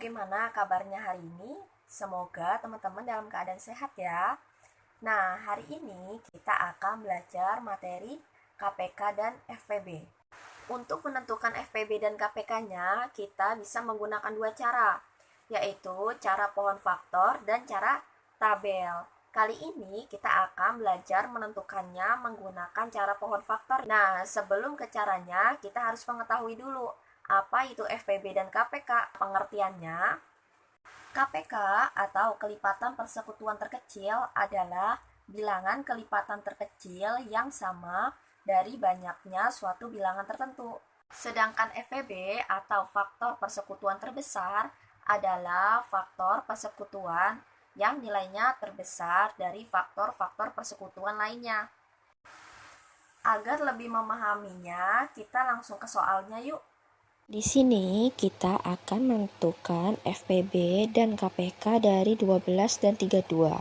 bagaimana kabarnya hari ini? Semoga teman-teman dalam keadaan sehat ya. Nah, hari ini kita akan belajar materi KPK dan FPB. Untuk menentukan FPB dan KPK-nya, kita bisa menggunakan dua cara, yaitu cara pohon faktor dan cara tabel. Kali ini kita akan belajar menentukannya menggunakan cara pohon faktor. Nah, sebelum ke caranya, kita harus mengetahui dulu apa itu FPB dan KPK. Pengertiannya, KPK atau kelipatan persekutuan terkecil adalah bilangan kelipatan terkecil yang sama dari banyaknya suatu bilangan tertentu. Sedangkan FPB atau faktor persekutuan terbesar adalah faktor persekutuan yang nilainya terbesar dari faktor-faktor persekutuan lainnya. Agar lebih memahaminya, kita langsung ke soalnya yuk. Di sini kita akan menentukan FPB dan KPK dari 12 dan 32.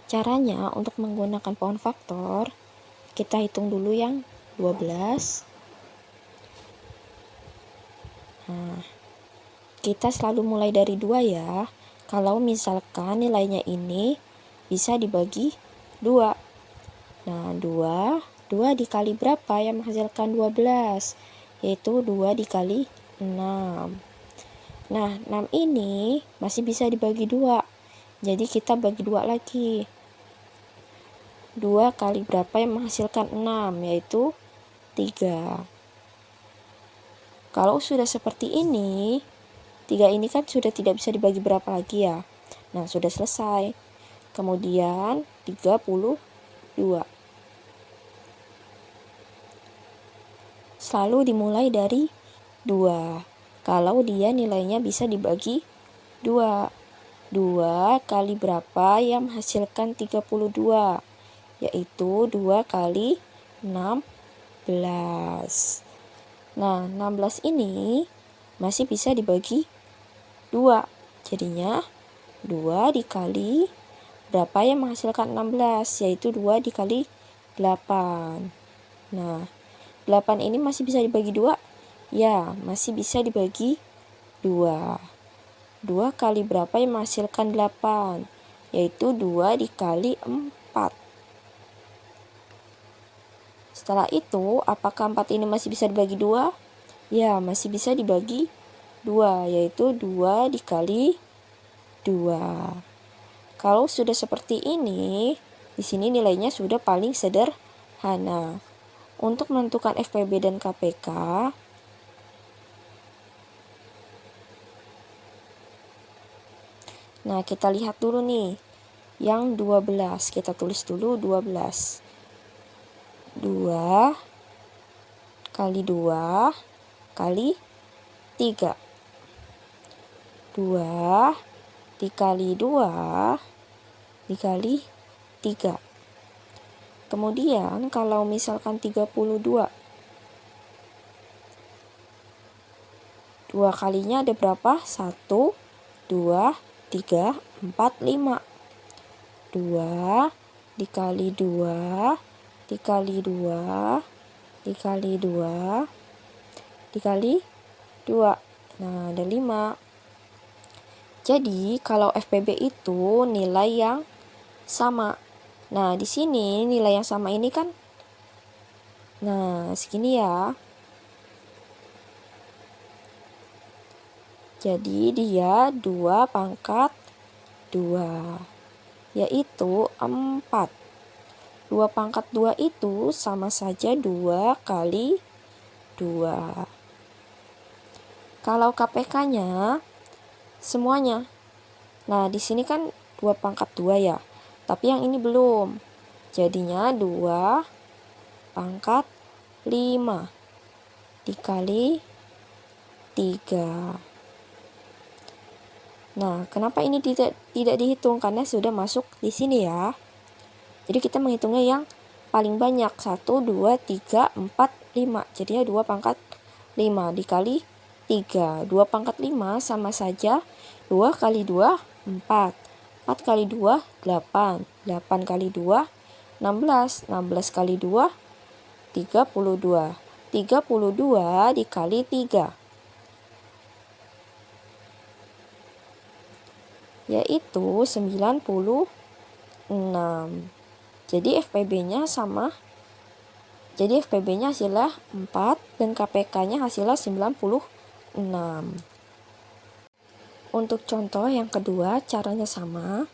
Caranya untuk menggunakan pohon faktor, kita hitung dulu yang 12. Nah, kita selalu mulai dari 2 ya. Kalau misalkan nilainya ini bisa dibagi 2. Nah, 2 dikali berapa yang menghasilkan 12? Yaitu 2 dikali 6. Nah, 6 ini masih bisa dibagi 2. Jadi kita bagi 2 lagi. 2 kali berapa yang menghasilkan 6? Yaitu 3. Kalau sudah seperti ini, 3 ini kan sudah tidak bisa dibagi berapa lagi ya. Nah, sudah selesai. Kemudian 32. Selalu dimulai dari 2. Kalau dia nilainya bisa dibagi 2. 2 kali berapa yang menghasilkan 32? Yaitu 2 kali 16. Nah, 16 ini masih bisa dibagi 2. Jadinya 2 dikali berapa yang menghasilkan 16? Yaitu 2 dikali 8. Nah, 8 ini masih bisa dibagi 2? Ya, masih bisa dibagi 2. 2 kali berapa yang menghasilkan 8? Yaitu 2 dikali 4. Setelah itu, apakah 4 ini masih bisa dibagi 2? Ya, masih bisa dibagi 2, yaitu 2 dikali 2. Kalau sudah seperti ini, di sini nilainya sudah paling sederhana. Untuk menentukan FPB dan KPK, nah kita lihat dulu nih, yang 12, kita tulis dulu 12. 2 kali 2 kali 3. 2 dikali 2 dikali 3. Kemudian kalau misalkan 32, 2 kalinya ada berapa? 1, 2, 3, 4, 5. 2 dikali 2 dikali 2 dikali 2 dikali 2. Nah, ada 5. Jadi, kalau FPB itu nilai yang sama. Nah, di sini nilai yang sama ini kan, nah, segini ya. Jadi, dia 2 pangkat 2, yaitu 4. 2 pangkat 2 itu sama saja 2 kali 2. Kalau KPK-nya semuanya. Nah, di sini kan 2 pangkat 2 ya. Tapi yang ini belum. Jadinya 2 pangkat 5 dikali 3. Nah, kenapa ini tidak dihitung? Karena sudah masuk di sini ya. Jadi kita menghitungnya yang paling banyak. 1, 2, 3, 4, 5. Jadinya 2 pangkat 5 dikali 3. 2 pangkat 5 sama saja 2 kali 2, 4. 4 kali 2, 8. 8 kali 2, 16. 16 kali 2, 32. 32 dikali 3. yaitu 96. Jadi FPB-nya sama. Jadi FPB-nya hasilnya 4 dan KPK-nya hasilnya 96. Untuk contoh yang kedua, caranya sama.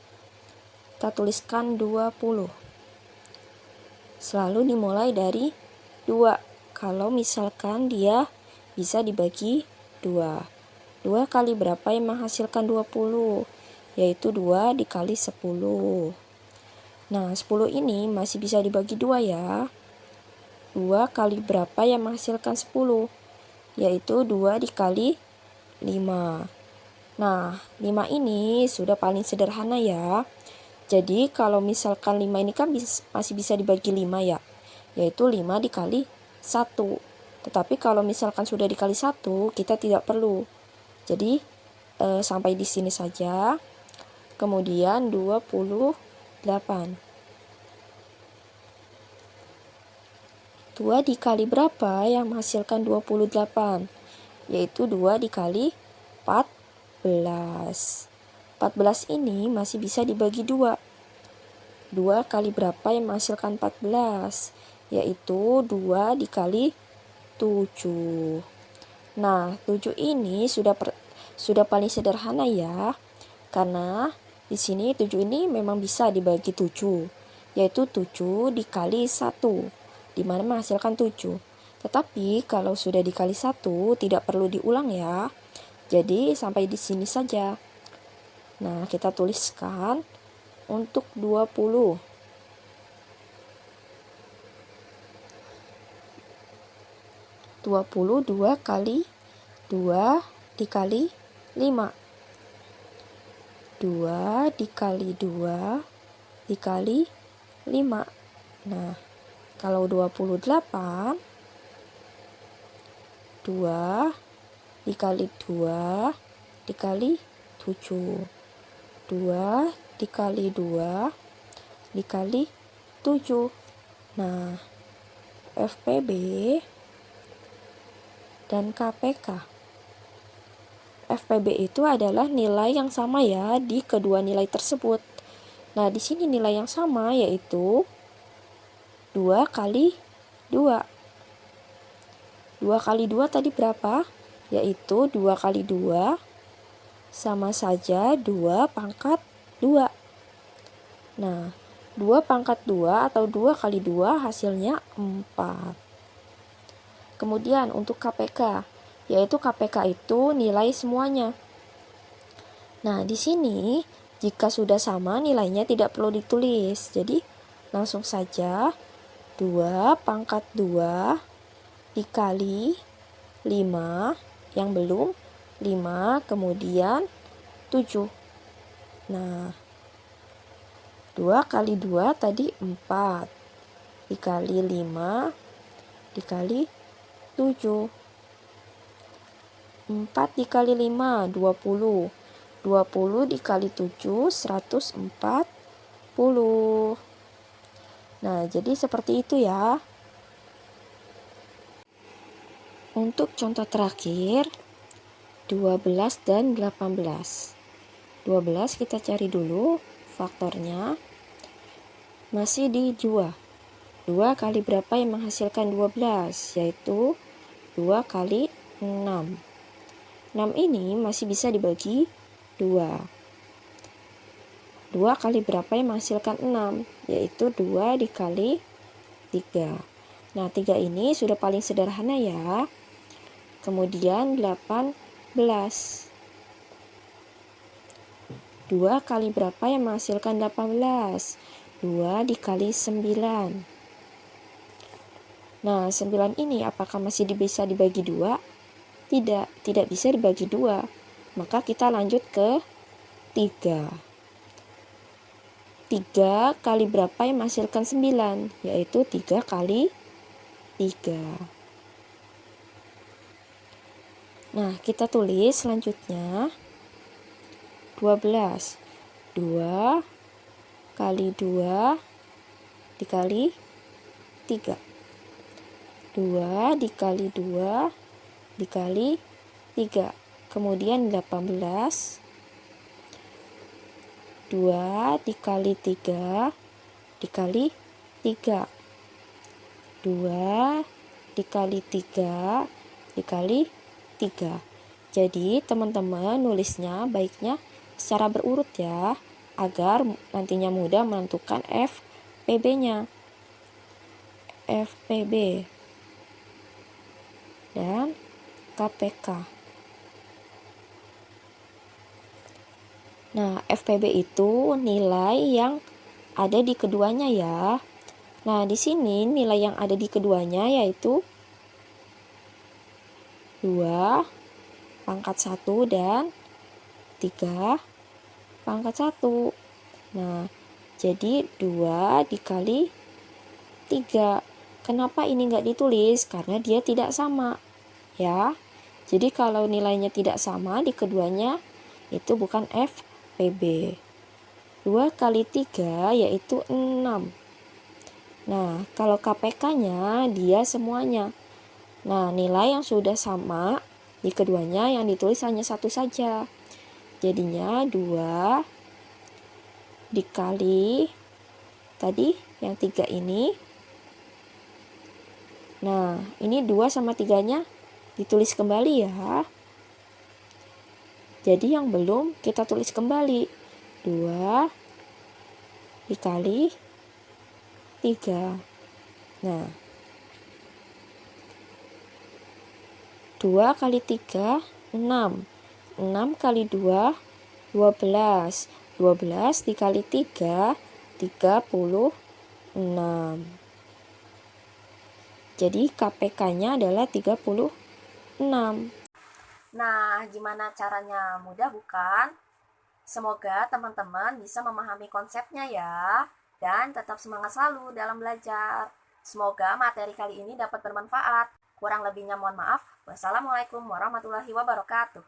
Kita tuliskan 20. Selalu dimulai dari 2. Kalau misalkan dia bisa dibagi 2. 2 kali berapa yang menghasilkan 20? Yaitu 2 dikali 10. Nah, 10 ini masih bisa dibagi 2 ya. 2 kali berapa yang menghasilkan 10? Yaitu 2 dikali 5. Nah, 5 ini sudah paling sederhana ya. Jadi kalau misalkan 5 ini kan masih bisa dibagi 5 ya, yaitu 5 dikali 1. Tetapi kalau misalkan sudah dikali 1, kita tidak perlu. Jadi sampai di sini saja. Kemudian 28. 2 dikali berapa yang menghasilkan 28? Yaitu 2 dikali 14. 14 ini masih bisa dibagi 2. 2 kali berapa yang menghasilkan 14? Yaitu 2 dikali 7. Nah, 7 ini sudah paling sederhana ya. Karena di sini 7 ini memang bisa dibagi 7. Yaitu 7 dikali 1. Di mana menghasilkan 7. Tetapi kalau sudah dikali 1 tidak perlu diulang ya. Jadi sampai di sini saja. Nah, kita tuliskan untuk 20. 2 kali 2 dikali 5. 2 dikali 2 dikali 5. Nah, kalau 28, 2 dikali 2 dikali 7. 2 dikali 2 dikali 7. Nah, FPB dan KPK. FPB itu adalah nilai yang sama ya di kedua nilai tersebut. Nah, di sini nilai yang sama yaitu 2 kali 2. 2 kali 2 tadi berapa? Yaitu 2 kali 2 sama saja 2 pangkat 2. Nah, 2 pangkat 2 atau 2 kali 2 hasilnya 4. Kemudian untuk KPK, yaitu KPK itu nilai semuanya. Nah, di sini jika sudah sama nilainya tidak perlu ditulis. Jadi, langsung saja 2 pangkat 2 dikali 5 yang belum 5, kemudian 7. Nah, 2 kali 2 tadi 4. Dikali 5 dikali 7. 4 dikali 5, 20. 20 dikali 7, 140. Nah, jadi seperti itu ya. Untuk contoh terakhir, 12 dan 18. 12 kita cari dulu faktornya. Masih di 2. 2 kali berapa yang menghasilkan 12? Yaitu 2 kali 6. 6 ini masih bisa dibagi 2. 2 kali berapa yang menghasilkan 6? Yaitu 2 dikali 3. Nah, 3 ini sudah paling sederhana ya. Kemudian 18. 2 kali berapa yang menghasilkan 18? 2 dikali 9. Nah, 9 ini apakah masih bisa dibagi 2? Tidak bisa dibagi 2. Maka kita lanjut ke 3. 3 kali berapa yang menghasilkan 9? Yaitu 3 kali 3. Nah, kita tulis selanjutnya 12. 2 kali 2 dikali 3. 2 dikali 2 dikali 3. Kemudian 18. 2 dikali 3 dikali 3. 2 dikali 3 dikali 3. Jadi teman-teman nulisnya baiknya secara berurut ya, agar nantinya mudah menentukan FPB-nya. FPB dan KPK. Nah, FPB itu nilai yang ada di keduanya ya. Nah, di sini nilai yang ada di keduanya yaitu 2 pangkat 1 dan 3 pangkat 1. Nah, jadi 2 dikali 3. Kenapa ini nggak ditulis? Karena dia tidak sama ya. Jadi kalau nilainya tidak sama di keduanya, itu bukan FPB. 2 kali 3 yaitu 6. Nah, kalau KPK-nya dia semuanya. Nah, nilai yang sudah sama di keduanya yang ditulis hanya satu saja. Jadinya 2 dikali tadi yang 3 ini. Nah, ini 2 sama 3-nya ditulis kembali ya. Jadi yang belum kita tulis kembali. 2 dikali 3. Nah, 2 kali 3, 6. 6 kali 2, 12. 12 dikali 3, 36. Jadi KPK-nya adalah 36. Nah, gimana caranya? Mudah bukan? Semoga teman-teman bisa memahami konsepnya ya, dan tetap semangat selalu dalam belajar. Semoga materi kali ini dapat bermanfaat. Kurang lebihnya mohon maaf. Wassalamualaikum warahmatullahi wabarakatuh.